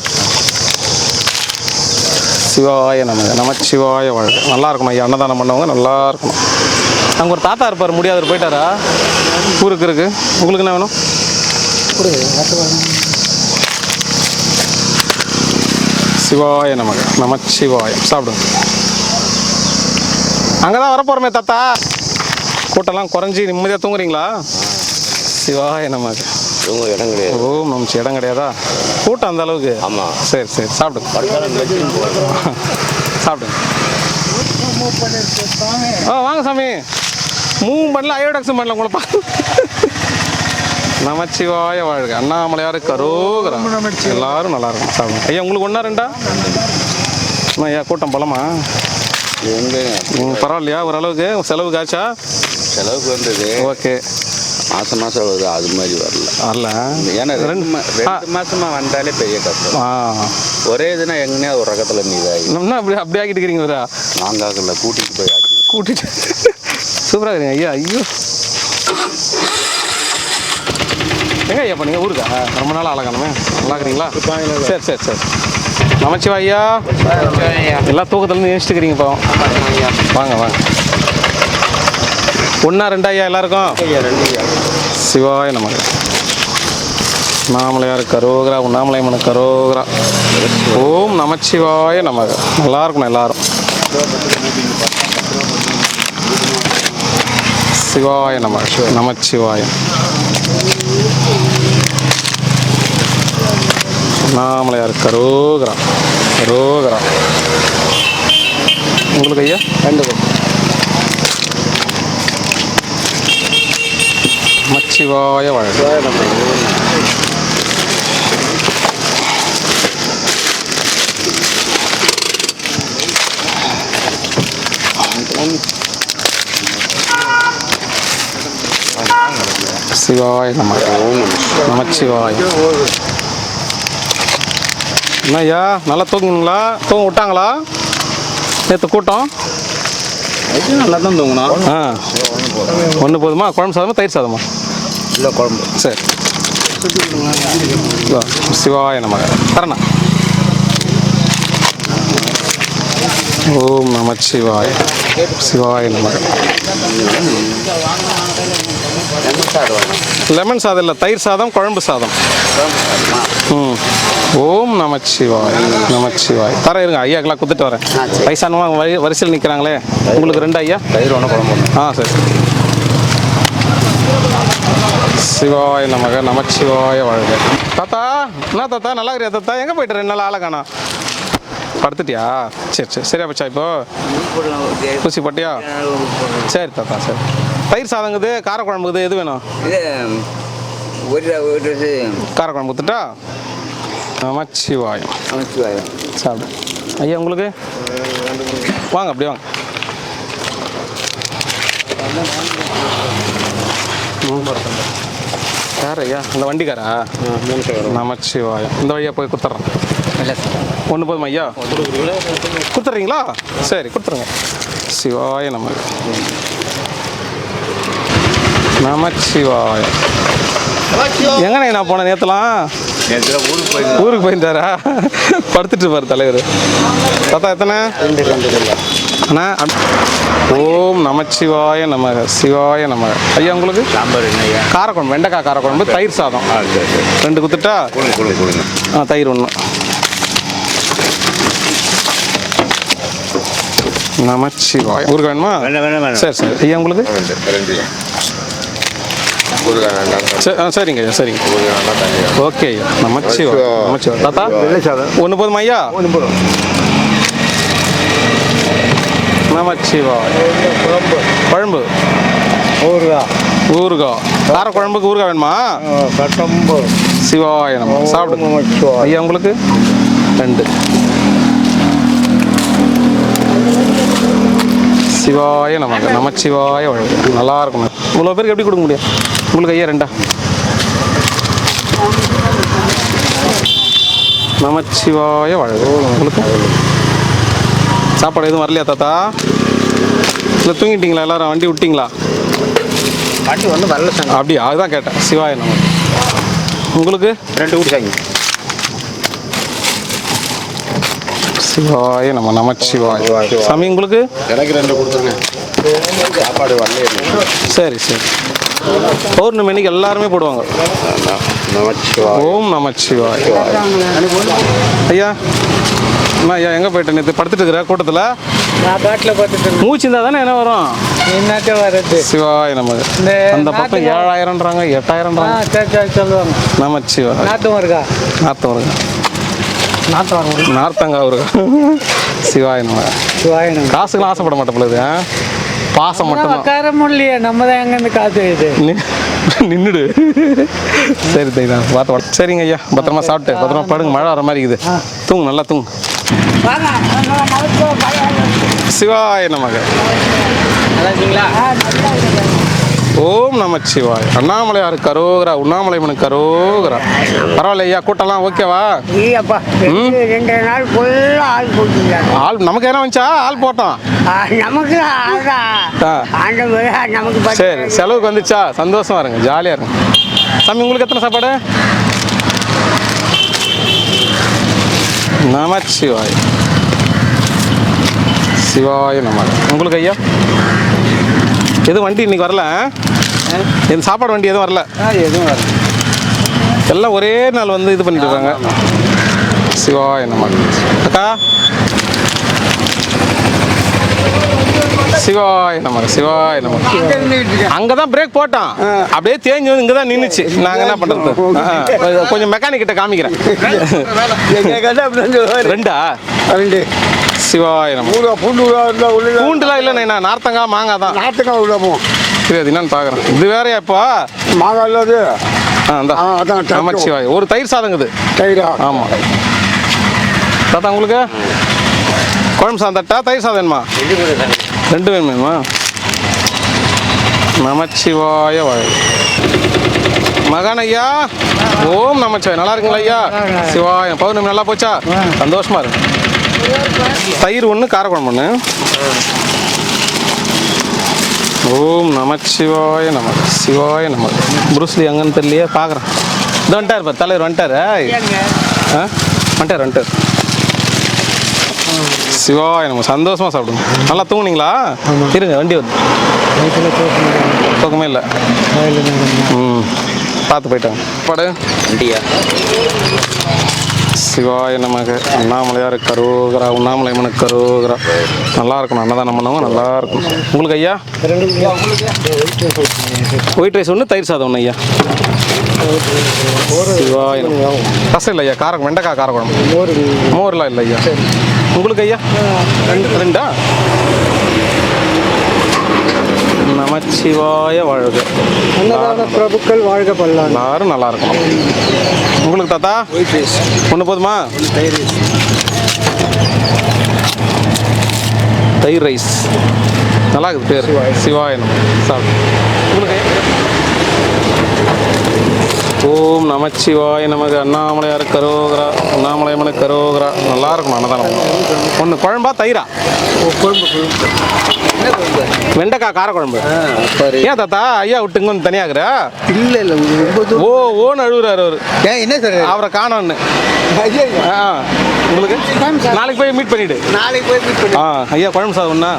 [SPEAKER 1] சிவாய நமக. நமச்சிவாய வாழ்க. நல்லா இருக்கணும் ஐயா, அன்னதானம் பண்ணவங்க நல்லா இருக்கணும். அங்கே ஒரு தாத்தா இருப்பார், முடியாதவர், போயிட்டாரா? ஊருக்கு இருக்கு. உங்களுக்கு என்ன வேணும்? சிவாய நமக. நமச்சிவாயம். சாப்பிடுங்க. அங்கே தான் வரப்போகிறோமே தாத்தா. கூட்டம்லாம் குறைஞ்சி நிம்மதியாக தூங்குறீங்களா? சிவாய நமக.
[SPEAKER 2] இடம் கிடையாது.
[SPEAKER 1] ஓம் நமச்சி. இடம் கிடையாதா? கூட்டம் அந்த அளவுக்கு?
[SPEAKER 2] ஆமாம்.
[SPEAKER 1] சரி சாப்பிடுங்க. சாப்பிடுங்க. வாங்க சாமி. மூவும் பண்ணல, அயோடக்ஸும் பண்ணல. உங்களை நமச்சிவாய வாழ்க. அண்ணாமலையார் கரோகரா. எல்லாரும் நல்லா இருக்கும். சாப்பிடுங்க ஐயா. உங்களுக்கு 1 2 ஐயா? கூட்டம் பலமா? பரவாயில்லையா? ஓரளவுக்கு செலவுக்கு ஆச்சா?
[SPEAKER 2] செலவுக்கு வந்தது.
[SPEAKER 1] ஓகே.
[SPEAKER 2] மாதம் வருது, அது மாதிரி வரல. ஏன்னா 2 மாதமாக வந்தாலே பெரிய கஷ்டம். ஒரே இதுனா எங்கேயா ஒரு ரகத்தில் நீதாகி
[SPEAKER 1] இன்னும் அப்படி ஆக்கிட்டு இருக்கிறீங்க. வரா
[SPEAKER 2] நாங்கள் கூட்டிகிட்டு போய் ஆக்கி
[SPEAKER 1] கூட்டிட்டு சூப்பராக இருக்கிறீங்க ஐயா. ஐயோ எங்க ஐயா பண்ணீங்க? ஊருக்கா? ரொம்ப நாள் ஆளக்கானமே. நல்லா இருக்கிறீங்களா? சரி. நமச்சிவா ஐயா. எல்லாம் தூக்கத்துலேருந்து ஏசிட்டுக்கிறீங்க இப்போ. வாங்க 1 2 ஐயா எல்லாருக்கும்? சிவாய நமக. அண்ணாமலையார் கரோகரா. உண்ணாமலையம்மனு கரோகரா. ஓம் நமச்சிவாய நமக. நல்லா இருக்கணும் எல்லாரும். சிவாய நமக. நமச்சிவாயம். அண்ணாமலையார் கரோகரா. உங்களுக்கு ஐயா?
[SPEAKER 2] 2
[SPEAKER 1] நமச்சிவாய வாழ்க. சிவாய நமக. நமச்சிவாய. என்ன ஐயா, நல்லா தூங்குங்களா? தூங்க விட்டாங்களா நேற்று கூட்டம்?
[SPEAKER 2] நல்லா தான் தூங்கணும்.
[SPEAKER 1] 1 போதுமா? குழம்பு சாதமா, தயிர் சாதமா?
[SPEAKER 2] இல்லை, குழம்பு.
[SPEAKER 1] சரி. சிவாய நமக. தரணா. ஓம் நமச்சிவாய. சிவாய நமக. லெமன் சாதம் இல்லை, தயிர் சாதம், குழம்பு சாதம். ஓம் நமச்சிவாய. தர இருங்க, ஐயாக்கெல்லாம் கொடுத்துட்டு வரேன். வயசானவங்க வரிசையில் நிற்கிறாங்களே. உங்களுக்கு 2 ஐயா?
[SPEAKER 2] தயிர் 1 குழம்பு.
[SPEAKER 1] சரி. சிவாய நமக. நமச்சிவாய வாழ்க. தாத்தா, என்ன தாத்தா, நல்லா இருக்கிறியா தாத்தா? எங்கே போயிட்டு 2 நாள் ஆளை காணோம்? படுத்துட்டியா? சரி. சரியா போச்சா இப்போ? ஊசி போட்டியா? சரி தாத்தா. சரி. தயிர் சாதங்குது, காரக்குழம்புக்குது, எது வேணும்? காரக்குழம்பு கொடுத்துட்டா? நமச்சிவாயம். சாப்பிடு ஐயா. உங்களுக்கு வாங்க, அப்படி வாங்க. யார் ஐயா? இந்த வண்டிக்காரா? 3 நமச்சிவாயம். இந்த வழியாக போய் கொடுத்துட்றேன். 1 போதுமா ஐயா? கொடுத்துட்றீங்களா? சரி, கொடுத்துருங்க. சிவாய நமக. நமச்சிவாய. எங்கண்ணே நான் போனேன் நேற்றுலாம்? ஊருக்கு போயிருந்தாரா? படுத்துட்டு இருப்பார் தலைவர். தாத்தா எத்தனை அண்ணா? ஓம் நமச்சிவாய நமக. சிவாய நமக. ஐயா உங்களுக்கு? காரக்குழம்பு, வெண்டைக்காய் காரக்குழம்பு, தயிர் சாதம் 2 கொடுத்துட்டா? தயிர் 1. நமச்சிவாய. ஊருக்கு வேணுமா? சரி. ஐயா உங்களுக்கு? சரிங்க ஐயா. சரிங்க. ஓகே ஐயா. நமச்சிவாய. தாத்தா 1 போதுமா ஐயா? 1 போதும். நமச்சிவாய. குழம்பு ஊறுகாய் காரக்குழம்புக்கு ஊறுகாய் வேணுமா?
[SPEAKER 3] கட்டம்பு
[SPEAKER 1] சிவாய நம்ம சாப்பிடுங்க ஐயா. உங்களுக்கு 2 சிவாய நமக்கு நமச்சிவாய வழக்கு. நல்லா இருக்கும். இவ்வளோ பேருக்கு எப்படி கொடுக்க முடியும்? உங்களுக்கு ஐயா 2 நமச்சிவாய வழக்கு. உங்களுக்கு சாப்பாடு எதுவும் வரலையா தாத்தா? இல்லை தூங்கிட்டீங்களா எல்லாரும்? வண்டி விட்டிங்களா?
[SPEAKER 3] வண்டி ஒன்றும் வரல சார்.
[SPEAKER 1] அப்படியா? அதுதான் கேட்டேன். சிவாய நம்ம. உங்களுக்கு
[SPEAKER 3] 2 குடிச்சாங்க.
[SPEAKER 1] சிவாய நம்ம நமச்சிவாய. சாமி உங்களுக்கு
[SPEAKER 5] எனக்கு 2 கொடுத்துருங்க. சாப்பாடு வரலையே.
[SPEAKER 1] சரி சரி. பௌர்ணமி அன்னைக்கு எல்லாருமே போடுவாங்க.
[SPEAKER 5] நமச்சிவாய்.
[SPEAKER 1] ஓம் நமச்சிவாய். ஐயா அண்ணா ஐயா எங்கே போயிட்டேன்? நேற்று படுத்துட்டு இருக்கிற கூட்டத்தில்
[SPEAKER 3] நான் காட்டில் பார்த்துட்டு
[SPEAKER 1] மூச்சு இருந்தால் தானே என்ன வரும்?
[SPEAKER 3] என்னட்ட வருது.
[SPEAKER 1] சிவாய நமக்கு. அந்த பக்கம் 7000ன்றாங்க 8000ன்றாங்க.
[SPEAKER 3] சொல்லுவாங்க.
[SPEAKER 1] நமச்சிவாய்.
[SPEAKER 3] நாத்தம் இருக்கா?
[SPEAKER 1] நார்த்தம் வருங்க.
[SPEAKER 3] நாத்தம் வரும்.
[SPEAKER 1] நார்த்தங்காய் வருங்க. சிவாய நம்ம.
[SPEAKER 3] சிவாயனம்.
[SPEAKER 1] காசுக்கெல்லாம் ஆசைப்பட மாட்டேன். பாசம் மட்டும்
[SPEAKER 3] உட்கார முடியலையே. நம்ம தான் எங்கேருந்து காசு இது
[SPEAKER 1] நின்றுடு. சரி தைதா பார்த்து. சரிங்க ஐயா, பத்திரமா சாப்பிட்டு பத்திரமா படுங்க. மழை வர மாதிரி இருக்குது. தூங்கு, நல்லா தூங்கு. சிவாய நமக. ஓம் நமச்சிவாய். அண்ணாமலையார் கரோகரா. உண்ணாமலைமனுக்கு கரோகரா. பரவாயில்ல ஐயா, கூட்டம்லாம் ஓகேவா?
[SPEAKER 3] இல்லப்பா 2 நாள் ஃபுல்லாக ஆள் போட்டுருக்காங்க.
[SPEAKER 1] ஆள் நமக்கு என்ன வந்துச்சா? ஆள் போட்டோம்.
[SPEAKER 3] நமக்கு நமக்கு
[SPEAKER 1] சரி, செலவுக்கு வந்துச்சா? சந்தோஷமா இருங்க, ஜாலியாக இருங்க. சாமி உங்களுக்கு எத்தனை சாப்பாடு? நமச்சிவாய். சிவாய நம. உங்களுக்கு ஐயா எதுவும் வண்டி இன்னைக்கு வரல? எந்த சாப்பாடு வண்டி எதுவும் வரல?
[SPEAKER 3] எதுவும் வரல.
[SPEAKER 1] எல்லாம் ஒரே நாள் வந்து இது பண்ணிட்டு இருக்காங்க. சிவாய நம. அக்கா சிவாய நம. சிவாய நம. அங்கே தான் பிரேக் போட்டோம். அப்படியே தேஞ்சு வந்து இங்கே தான் நின்றுச்சு. நாங்கள் என்ன பண்ணுறது? கொஞ்சம் மெக்கானிக் கிட்ட காமிக்கிறேன். 2 சிவாய நம. பூண்டுலாம் இல்லைண்ணா, நார்த்தங்காய் மாங்காய் தான்.
[SPEAKER 5] நாட்டுக்காய் உள்ள போவோம்.
[SPEAKER 1] சரி, அது என்னன்னு பார்க்குறேன். இது வேறையா இப்போ?
[SPEAKER 5] மாங்காய் இல்லாது.
[SPEAKER 1] அதான் நமச்சிவாய். ஒரு தயிர் சாதங்குது.
[SPEAKER 5] தயிரா?
[SPEAKER 1] ஆமாம். தாத்தா உங்களுக்கு குழம்பு சாதம் தட்டா தயிர் சாதம் வேணுமா? 2 வேணுமா? நமச்சிவாய வாழ். மகான் ஐயா ஓம் நமச்சிவாய். நல்லா இருக்குங்களா ஐயா? சிவாய. பௌர்ணமி நல்லா போச்சா? சந்தோஷமா இருக்கு. தயிர் 1, காரக்குழம்பு 1. ஓம் நமச்சிவாய நம. சிவாய நம. புருஸ்லி எங்கன்னு தெரியலையே, பார்க்குறேன். இது வந்துட்டார் பார், தலைவர் வந்துட்டார். வந்துட்டார். சிவாய நம்ம. சந்தோஷமா சாப்பிடுங்க. நல்லா தூங்குனீங்களா? இருங்க, வண்டி வந்து தூக்கமே இல்லை. பார்த்து போயிட்டாங்க. பாடு
[SPEAKER 2] வண்டியா?
[SPEAKER 1] சிவாய நமக்கு. அண்ணாமலையார் கரோகரா. உண்ணாமலைமனுக்கு கரோகரா. நல்லா இருக்கணும். அன்னதானம் பண்ணவங்க நல்லா இருக்கும். உங்களுக்கு ஐயா ஒயிட் ரைஸ் 1, தயிர் சாதம் 1 ஐயா. சிவாய ரசம் இல்லை ஐயா. வெண்டைக்காய் காரக்குழம்பு. மோர்லாம் இல்லை ஐயா. உங்களுக்கு ஐயா 2. நமச்சிவாய வாழ்க.
[SPEAKER 3] பிரபுக்கள் வாழ்க பல்லாண்டு.
[SPEAKER 1] எல்லாரும் நல்லா இருக்கும். உங்களுக்கு தாத்தா 1 போதுமா? தயிர் ரைஸ் நல்லா இருக்குது பேர். சிவாயனம் சாப்பிடு. உங்களுக்கு ஓம் நமச்சிவாய நமக்கு. அண்ணாமலையார் கரோகரா. அண்ணாமலையம்மனுக்கு கரோகரா. நல்லா இருக்கும் அன்னதானம். 1 குழம்பா தயிரா? வெண்டைக்காய் காரக்குழம்பு. ஏன் தாத்தா ஐயா விட்டுங்க வந்து தனியாகிற?
[SPEAKER 3] இல்லை இல்லை
[SPEAKER 1] ஓன்னு அழுகுறாரு அவரு.
[SPEAKER 3] என்ன சார்
[SPEAKER 1] அவரை காணோன்னு. உங்களுக்கு நாளைக்கு போய் மீட் பண்ணிவிடு.
[SPEAKER 3] நாளைக்கு போய் மீட் பண்ணி.
[SPEAKER 1] ஐயா குழம்பு சாதம் 1.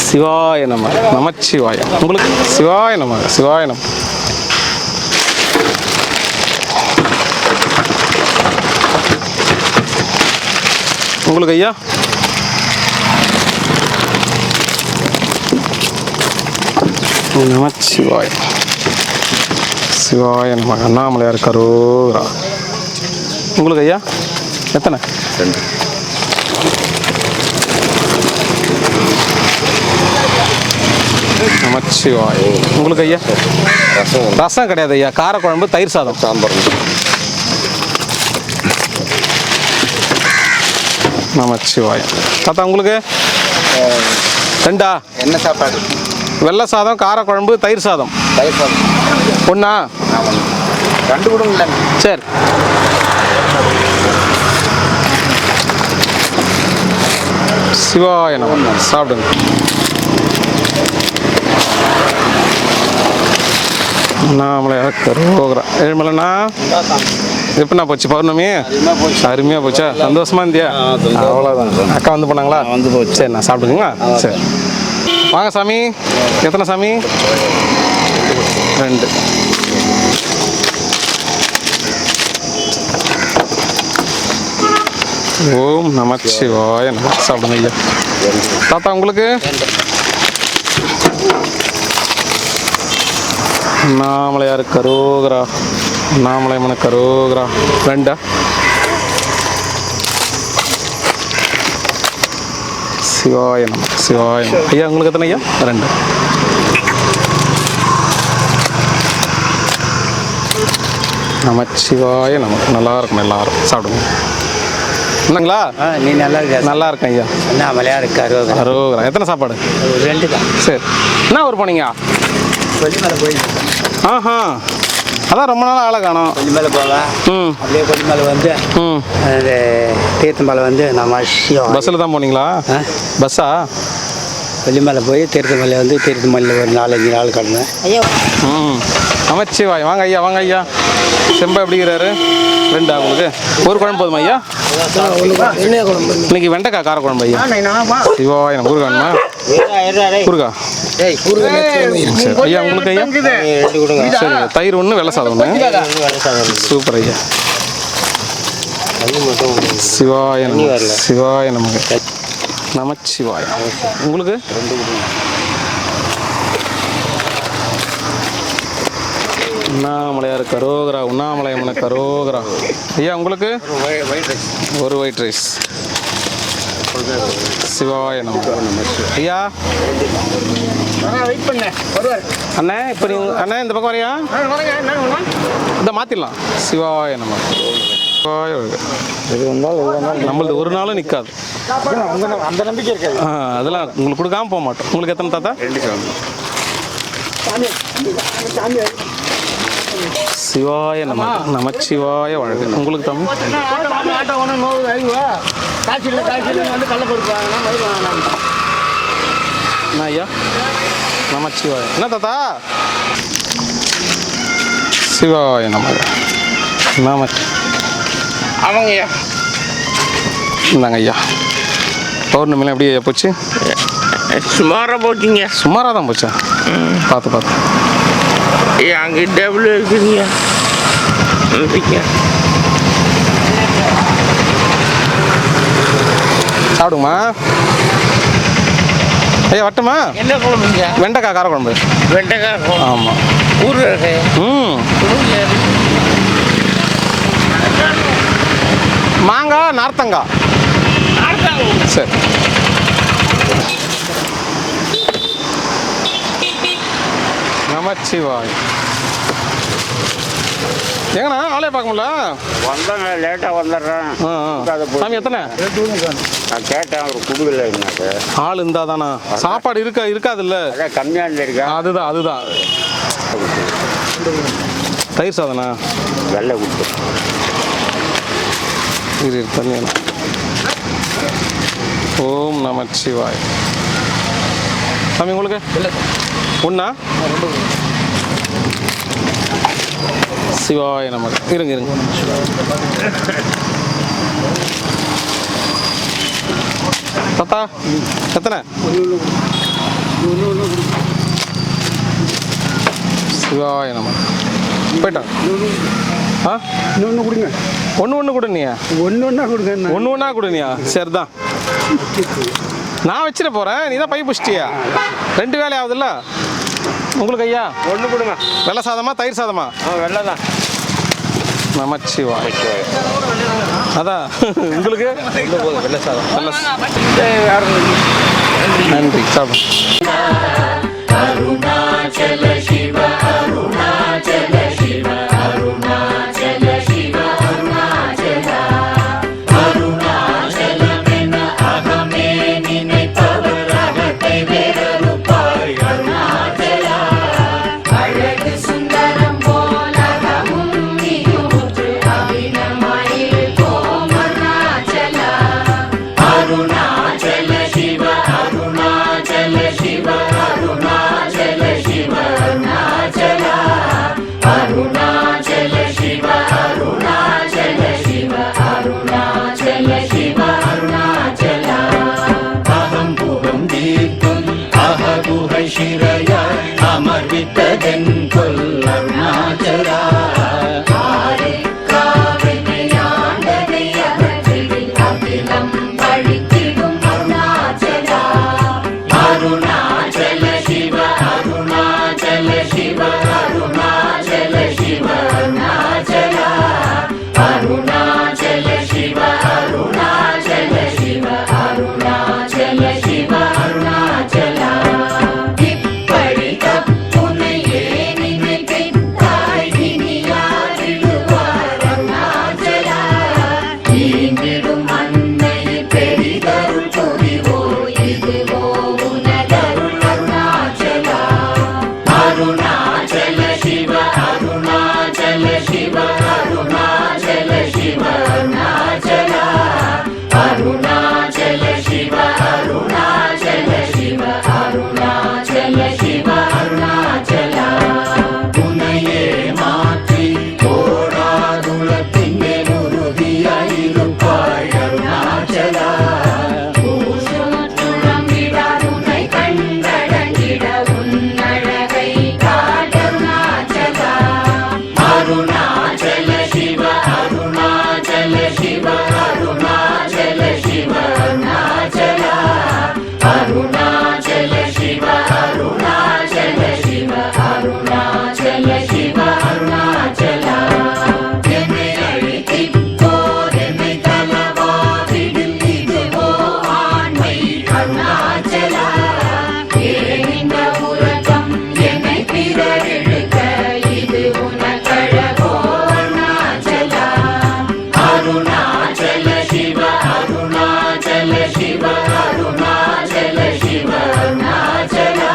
[SPEAKER 1] சிவாய நம. நமச்சிவாய. உங்களுக்கு சிவாய நம. சிவாய நம. உங்களுக்கு ஐயா நமச்சிவாய. சிவாய நம. அண்ணாமலையார் கரோகரா. உங்களுக்கு ஐயா எத்தனை?
[SPEAKER 2] 2.
[SPEAKER 1] நமச்சிவாய். உங்களுக்கு ஐயா? ரசம் கிடையாது ஐயா, காரக்குழம்பு, தயிர் சாதம்,
[SPEAKER 2] சாம்பார்.
[SPEAKER 1] நமச்சிவாய். தாத்தா உங்களுக்கு? ரெண்டா?
[SPEAKER 2] என்ன சாப்பாடு?
[SPEAKER 1] வெள்ளை சாதம், காரக்குழம்பு, தயிர் சாதம்.
[SPEAKER 2] தயிர் சாதம்
[SPEAKER 1] ஒன்றா?
[SPEAKER 2] ரெண்டு கொடுங்க.
[SPEAKER 1] சரி. சிவாய நம. சாப்பிடுங்க. அண்ணாமலையா கரோகரா. ஏழுமலைண்ணா எப்படிண்ணா போச்சு பௌர்ணமி? அருமையாக போச்சா? சந்தோஷமா இருந்தியா? அவ்வளோதான். அக்கா வந்து போனாங்களா?
[SPEAKER 2] வந்து போச்சு.
[SPEAKER 1] சரிண்ணா சாப்பிடுங்களா? சரி வாங்க சாமி. எத்தனை சாமி? 2. ஓம் நமச்சிவாய நம. சாப்பிடுங்க ஐயா. தாத்தா உங்களுக்கு? அண்ணாமலையார் கரோகரா. அண்ணாமலைமன கரோகரா. 2. சிவாய நம. சிவாய நம. ஐயா உங்களுக்கு எத்தனை ஐயா? 2. நமச்சிவாய நமக்கு. நல்லா இருக்கும். எல்லாரும் சாப்பிடுங்க. என்னங்களா?
[SPEAKER 3] நீ நல்லா இருக்க.
[SPEAKER 1] நல்லா இருக்கேன் ஐயா.
[SPEAKER 3] அண்ணாமலையா இருக்காரு.
[SPEAKER 1] அரோகரா. எத்தனை சாப்பாடு?
[SPEAKER 3] 2 தான்.
[SPEAKER 1] சரி. என்ன ஊர் போனீங்க?
[SPEAKER 3] கொல்லிமலை போய்.
[SPEAKER 1] ஆஹா, அதான் ரொம்ப நாள் ஆளை காணோம்.
[SPEAKER 3] கொல்லிமலை போவேன்.
[SPEAKER 1] ம்
[SPEAKER 3] அப்படியே கொல்லிமலை வந்து
[SPEAKER 1] ம்.
[SPEAKER 3] அந்த தீர்த்தமலை வந்து நம்ம
[SPEAKER 1] பஸ்ஸில் தான் போனீங்களா? பஸ்ஸா?
[SPEAKER 3] கொல்லிமலை போய் தீர்த்தமலை வந்து தீர்த்தமலையில் ஒரு 4-5 நாள் கடந்தேன்.
[SPEAKER 1] ம். அமைச்சிவாய். வாங்க ஐயா, வாங்க ஐயா. செம்பா எப்படிங்கிறாரு? 2 உங்களுக்கு? ஒரு குழம்பு போதுமா ஐயா? இன்னைக்கு வெண்டைக்காய் கார குழம்பு ஐயா. சிவாய் நம்ம ஊருக்கு வேணுமா? ஊருக்கா? சரி ஐயா உங்களுக்கு ஐயா? சரி. தயிர் 1, வெள்ளை சாதம் 1. சூப்பர் ஐயா. சிவாய நம. சிவாய நமக்கு. நமச்சிவாய். உங்களுக்கு? அண்ணாமலையார் கரோகரா. உண்ணாமலையம்மன கரோகரா. ஐயா உங்களுக்கு? ஒரு ஒயிட் ரைஸ். சிவாய நமக்கு. ஐயா அண்ணே இப்போ நீங்கள் அண்ணே இந்த பக்கம் வரையா? இந்த மாற்றிடலாம். சிவாய நம்ம. சிவாய நம்மளது ஒரு நாளும் நிற்காது.
[SPEAKER 3] அந்த நம்பிக்கை இருக்காது.
[SPEAKER 1] அதெல்லாம் உங்களுக்கு கொடுக்காம போக மாட்டோம். உங்களுக்கு எத்தனை தாத்தா?
[SPEAKER 2] 2
[SPEAKER 1] சிவாய நம. நமச்சிவாய வாழ்க. உங்களுக்கு தமிழ்? என்ன ஐயா? நமச்சிவாய. என்ன தாத்தா? சிவாய நம. நம.
[SPEAKER 2] அவங்க ஐயா.
[SPEAKER 1] இந்தாங்க ஐயா. பௌர்ணமிலாம் எப்படி ஐயா போச்சு?
[SPEAKER 2] சுமாராக போச்சுங்க.
[SPEAKER 1] சுமாராக தான் போச்சா? பார்த்து பார்த்து.
[SPEAKER 2] அங்கே டபுள் இருக்குங்க.
[SPEAKER 1] சாப்பிடுமா ஐயா? வட்டுமா?
[SPEAKER 2] என்ன குழம்புங்க?
[SPEAKER 1] வெண்டைக்காய் கார குழம்பு.
[SPEAKER 2] வெண்டைக்காய்.
[SPEAKER 1] ஆமாம்.
[SPEAKER 2] ஊர்
[SPEAKER 1] ம். மாங்காய், நார்த்தங்காய். சரி. நமச்சிவாய். எங்கண்ணா ஆளே பார்க்க முடியல?
[SPEAKER 2] வந்தாங்க, லேட்டாக வந்துடுறேன்.
[SPEAKER 1] சாமி எத்தனை?
[SPEAKER 2] நான் கேட்டேன், அவர் குடுக்கல. எனக்கு
[SPEAKER 1] ஆள் இருந்தால் தானா? சாப்பாடு இருக்காது இல்லை?
[SPEAKER 2] அதான் கம்மியாக இருக்கா?
[SPEAKER 1] அதுதான் தயிர் சாதனா?
[SPEAKER 2] வெள்ளை கொடுத்து
[SPEAKER 1] இது தண்ணி. ஓம் நமச்சிவாய். சாமி உங்களுக்கு? ஒன்றா? சிவாய நமக்கு. இருங்க தாத்தா எத்தனை? சிவாய நமக்கு. போயிட்டாங்க. ஆ
[SPEAKER 3] இன்னொன்று கொடுங்க.
[SPEAKER 1] ஒன்று கொடுனியா?
[SPEAKER 3] ஒன்றா கொடுங்க.
[SPEAKER 1] ஒன்றா கொடுனியா? சரிதான். நான் வச்சுட்டு போகிறேன், நீ தான் பை புஷ்டியா? 2 வேலை ஆகுதுல்ல உங்களுக்கு ஐயா?
[SPEAKER 2] 1 கொடுங்க.
[SPEAKER 1] வெள்ளை சாதமா தயிர் சாதமா?
[SPEAKER 2] வெள்ளை தான்.
[SPEAKER 1] நமச்சிவாய். அதான் உங்களுக்கு? வெள்ளை சாதம். நன்றி. சாப்பிடும்.
[SPEAKER 6] அருணாச்சல சிவ அருணாச்சல சிவ அருணாச்சல சிவ அருணாச்சலா அருணாச்சலமென அகமே நினைப்பவர் அகத்தை வேறறுப்பாய் அருணாச்சலா அழகு சுந்தரம் போலகமும் நீயூற்று அபிநமாயிருப்போம் அருணாச்சலா அருணாச்சல சிவ அருணாச்சல சிவ அருணாச்சல சிவ அருணாச்சலா அருணாச்சல சிவ அருணாச்சல சிவ அருணாச்சல சிவ அருணாச்சலா அகம் புகம் தீர்க்கும் அககுகை சிறையாய் அமர்வித்ததென் கொல் அருணாச்சலா ஆண்டதை அகற்றிடில் அகிலம் பழித்திடும் அருணாச்சலா அருணாச்சல சிவ அருணாச்சல சிவ அருணாச்சல சிவ அருணாச்சலா அருணாச்சல சிவ அருணாச்சல சிவ அருணாச்சல சிவ அருணாச்சலா இப்படி தப்புனையே நினைத்தாய் இனி யாரிடுவார் அருணாச்சலா ஈந்திடும் அன்னை பெரிதருள் புரிவோ இதுவோ உனதருள் அருணாச்சலா அருணாச்சல சிவ அருணாச்சல சிவ அருணாச்சல சிவ அருணாச்சலா அருணாச்சல சிவ அருணாச்சல சிவ அருணாச்சல சிவ அருணாச்சலா உன்னையே மாற்றி ஓடாதுலத்தின் மேல் உறுதியாயிருப்பாய் அருணாச்சலா ஊசுமற்றுளம்பிடாருனை கண்டடங்கிட உன்னழகை காட்டருணாச்சலா அருணாச்சல சிவ அருணாச்சல சிவ அருணாச்சல சிவ அருணாச்சலா அருணாச்சல சிவ அருணாச்சல சிவ அருணாச்சல சிவ அருணாச்சலா என்னை அழித்திப்போர் என்னை தலவாதிடில் இதுவோ ஆண்மை அருணாச்சலா ஏனிந்த உறக்கம் என்னை பிறரெடுக்க இது உனக்கழகோ அருணாச்சலா அருணாச்சல சிவ அருணாச்சல சிவ அருணாச்சல சிவ அருணாச்சலா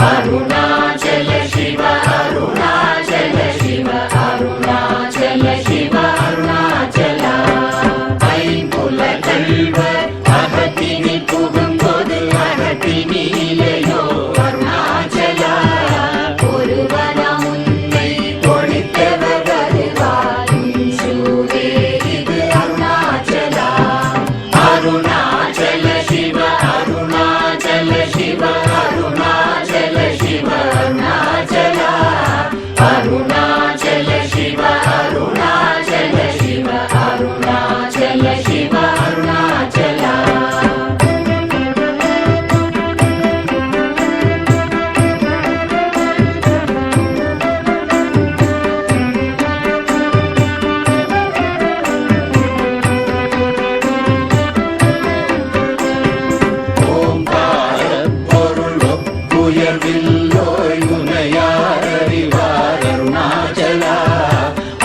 [SPEAKER 6] அருணாச்சல சிவ அருணாச்சல சிவ அருணாச்சல சிவ அருணாச்சலா ஐம்புல கள்வர் அகத்தினி புகும்போது அகத்தினிலையோ அருணாச்சலா ஒருவரம் உன்னை ஒழித்தவர் வருவார் சூரே இது அருணாச்சலா அருணாச்சல சிவ அருணாச்சல சிவ அருணாச்சல சிவ அருணாச்சலா அருணாச்சல சிவ அருணாச்சல சிவ அருணாச்சல சிவ அருணாச்சலா ஓம்காரப் பொருள் ஒப்புயர்வில்லோய் உனையார் அறிவார் அருணாச்சலா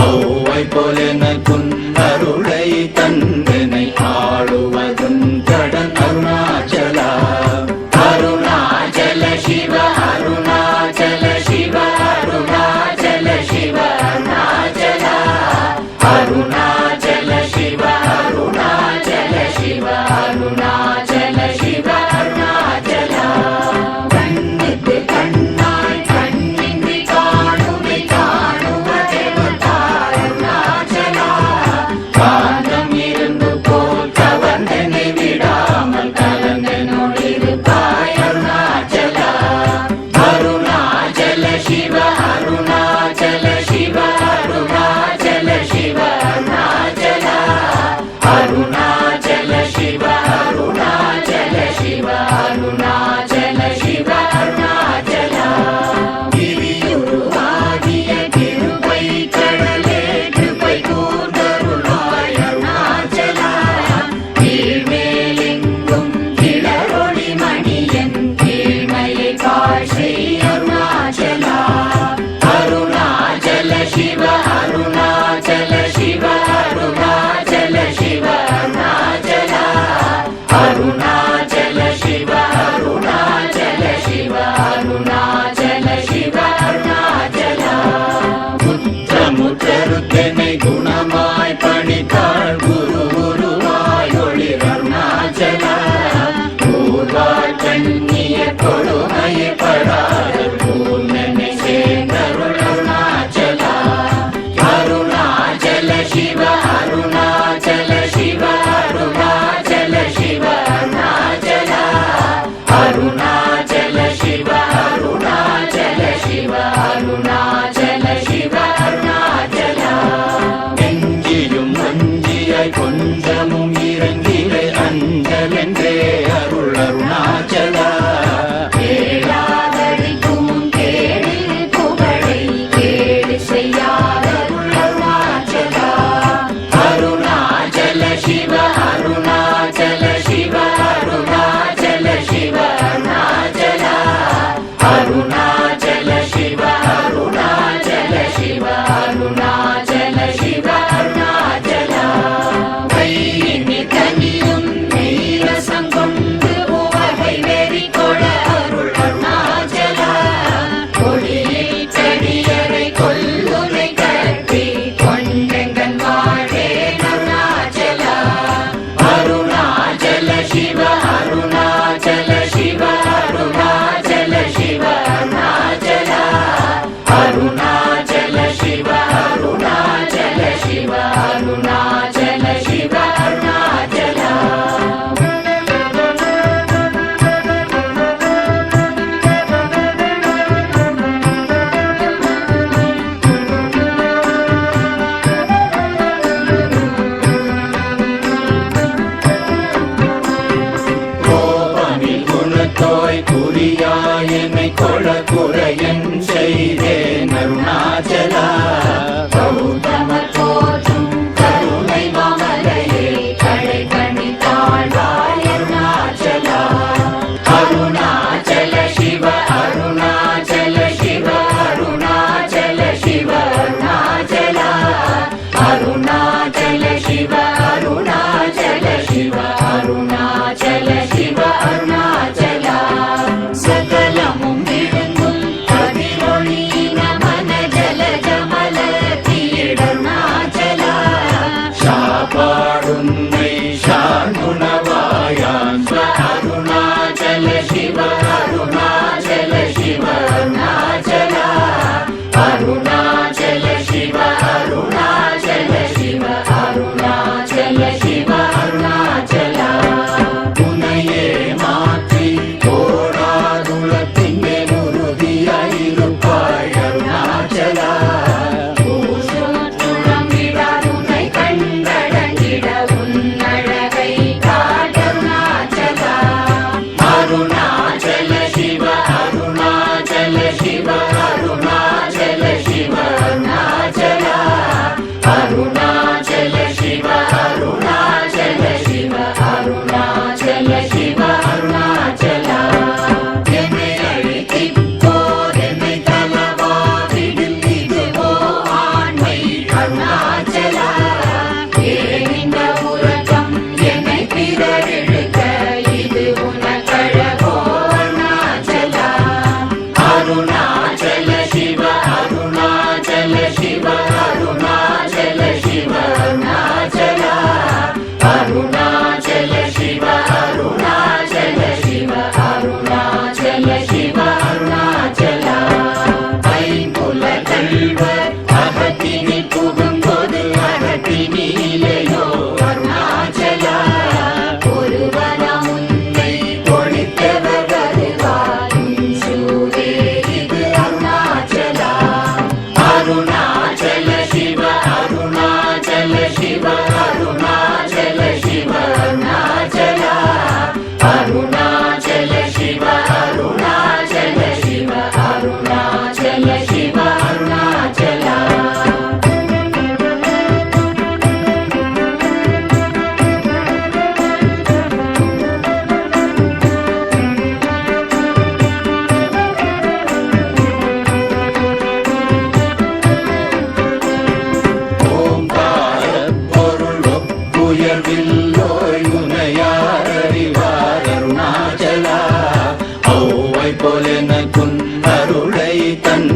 [SPEAKER 6] ஔவை போலெனக்குன் அருளை தந்தனை ஆளுவதும் கடன் அருணாச்சலா அருணாச்சல சிவ அருணாச்சல சிவ அருணாச்சல சிவ அருணாச்சலா அருணாச்சல சிவ அருணாச்சல சிவ அருணாச்சல சிவ அருணாச்சலா கண்ணுக்கு கண்ணாய் கண்ணின்றி காணுமை காணுவதெவதாய் அருணாச்சலா காந்தம் இருந்து போல் கவர்ந்தனை விடாமல் கலந்தனோடிருப்பாய் அருணாச்சலா அருணாச்சல சிவ அருணாச்சல சிவ அருணாச்சல சிவ அருணாச்சலா அருணாச்சல சிவ அருணாச்சல என்றே அருள் அருணாச்சலா. கேளாதடிக்கும் கேடு புகழை கேடு செய்யாத அருள் அருணாச்சலா. அருணாச்சல சிவ அருணாச்சல சிவ அருணாச்சல சிவ அருணாச்சலா. அருணாச்சல சிவ அருணாச்சல சிவ அருணாச்சல சிவ அருணாச்சலா. கையினி தனியும் நீரசம் கொண்டு உவகை வெறி கொட அருள் அருணாச்சலா. கொடியில் செடியரை கொல்லுனை கட்டி கொண்டெங்கன் வாழே அருணாச்சலா. அருணாச்சல சிவ அருணாச்சல சிவ அருணாச்சல சிவ அருணாச்சலா. அருணாச்சல சிவ அருணாச்சல சிவ அருணாச்சல சிவ அருணாச்சலா. கோபமில் குணத்தோய் குறியாய் என்னை கொள குறையன் செய்தேன் அருணாச்சலா. கௌதம தோற்றும் கருணை மாமலையே கடை கண்ணி தாழ்வாய் அருணாச்சலா. அருணாச்சல சிவ அருணாச்சல சிவ அருணாச்சல சிவ அருணாச்சலா. அருணாச்சல சிவ அருணாச்சல சிவ அருணாச்சல சிவ அருணாச்சலா. சகலமும் விழுங்கும் கதிரொளி நமன ஜல ஜமல தீடருணாச்சலா. சாப்பாடுன்னை சாங்குணவாயான் ஸ்வ அருணாச்சல சிவ அருணாச்சல சிவ அருணாச்சலா. அருணாச்சல சிவ அருணாச்சல சிவ அருணாச்சல சிவ அருணாச்சலா. உனையே மாற்றி ஓடாதுலத்தின் உறுதியாயிருப்பாய் அருணாச்சலா. ஊசுற்றுளம்பிடாதுனை கண்டடங்கிட உன்னழகை காட்டருணாச்சலா. அருணாச்சல சிவ அருணாச்சல சிவ அருணாச்சல சிவ அருணாச்சலா. அருணாச்சல சிவ அருணாச்சல சிவ அருணாச்சல சிவ அருணாச்சலா. என்னை அழித்திப்போதென்னை தலவாவிடில் இதுவோ ஆண்மை அருணாச்சலா. ஏன் இந்த உறக்கம் என்னை பிறரெடுக்க இது உனக்கழகோ அருணாச்சலா. அருணாச்சல சிவ அருணாச்சல சிவ அருணாச்சல சிவ அருணாச்சலா. அருணாச்சல சிவ அருணாச்சல சிவ அருணாச்சல சிவ அருணாச்சலா. ஐம்புல கள்வர் அகத்தினி புகும்போது அகத்தினிலேயோ அருணாச்சலா. ஒருவனம் உன்னை ஒழித்தவர் வருவார் சூரே இது அருணாச்சலா. அருணாச்சல சிவ அருணாச்சல சிவ அருணாச்சல சிவ அருணாச்சலா. அருணாச்சல சிவ அருணாச்சல சிவ அருணாச்சல சிவ அருணாச்சலா. ஓங்காரப் பொருள் ஒப்புயர்வில்லோய் உனையார் அறிவார் அருணாச்சலா. ஔவை போலெனக்குன் அருளை தன்